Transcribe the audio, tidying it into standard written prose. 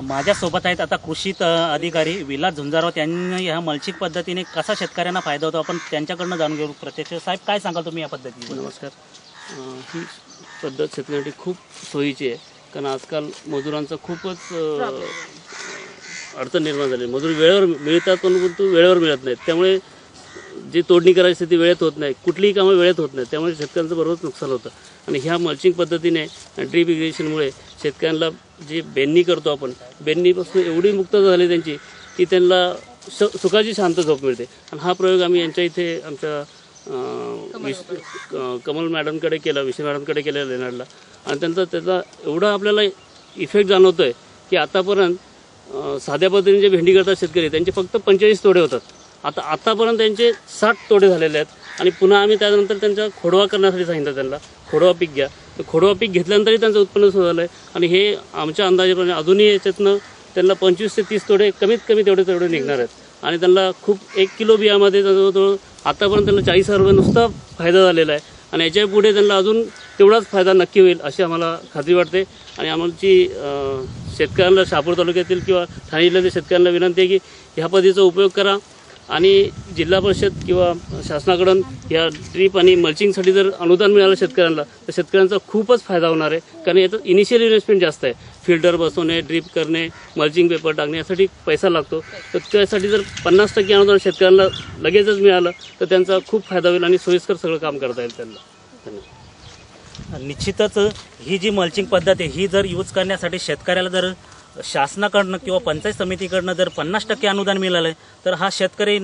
माझ्यासोबत आहेत आता कृषी अधिकारी विलास झुंजारराव. त्यांनी ह्या मल्चिंग पद्धतीने कसा शेतकऱ्यांना फायदा होतो आपण त्यांच्याकडनं जाणून घेऊ. प्रत्यक्ष साहेब काय सांगाल तुम्ही या पद्धतीने? नमस्कार. ही पद्धत शेतकऱ्यांसाठी खूप सोयीची आहे, कारण आजकाल मजुरांचा खूपच अडचण निर्माण झाली. मजूर वेळेवर मिळतात परंतु वेळेवर मिळत नाहीत, त्यामुळे जी तोडणी करायची ती वेळेत होत नाही, कुठलीही कामं वेळेत होत नाही, त्यामुळे शेतकऱ्यांचं बरोबरच नुकसान होतं. आणि ह्या मल्चिंग पद्धतीने ड्रीप इरिगेशनमुळे शेतकऱ्यांना जी बेन्नी करतो आपण, बेन्नीपासून एवढी मुक्तता झाली त्यांची की त्यांना सुखाची शांत झोप मिळते. आणि हा प्रयोग आम्ही यांच्या इथे आमच्या कमल मॅडमकडे केला, विशे मॅडमकडे केला लेनाडला. आणि त्याचा एवढा आपल्याला इफेक्ट जाणवतो आहे की आतापर्यंत साध्या पद्धतीने जे भेंडी करतात शेतकरी त्यांचे फक्त 45 तोडे होतात. आतापर्यंत त्यांचे 60 तोडे झालेले आहेत. आणि पुन्हा आम्ही त्यानंतर त्यांचा खोडवा करण्यासाठी सांगितलं, त्यांना खोडवा पीक घ्या. तर खोडवा पीक घेतल्यानंतरही त्यांचं उत्पन्न सुरू झालं आहे. आणि हे आमच्या अंदाजाप्रमाणे अजूनही याच्यातनं त्यांना 25 ते 30 तोडे कमीत कमी तेवढे निघणार आहेत. आणि त्यांना खूप 1 किलो बियामध्ये जवळजवळ आतापर्यंत त्यांना 40,000 रुपये नुसता फायदा झालेला आहे. आणि याच्या पुढे त्यांना अजून तेवढाच फायदा नक्की होईल अशी आम्हाला खात्री वाटते. आणि आमची शेतकऱ्यांना, शहापूर तालुक्यातील किंवा ठाणे जिल्ह्यातील शेतकऱ्यांना विनंती आहे की ह्या पद्धतीचा उपयोग करा. आणि जिल्हा परिषद किंवा शासनाकडून या ड्रीप आणि मल्चिंगसाठी जर अनुदान मिळालं शेतकऱ्यांना तर शेतकऱ्यांचा खूपच फायदा होणार आहे. कारण याचं इनिशियल इन्व्हेस्टमेंट जास्त आहे. फिल्टर बसवणे, ड्रीप करणे, मल्चिंग पेपर टाकणे यासाठी पैसा लागतो. तर त्यासाठी जर 50% अनुदान शेतकऱ्यांना लगेचच मिळालं तर त्यांचा खूप फायदा होईल आणि सोयीस्कर सगळं काम करता येईल त्यांना. धन्यवाद. निश्चितच ही जी मल्चिंग पद्धत आहे ही जर यूज करण्यासाठी शेतकऱ्याला जर शासनाकडनं किंवा पंचायत समितीकडनं जर 50% अनुदान मिळालं तर हा शेतकरी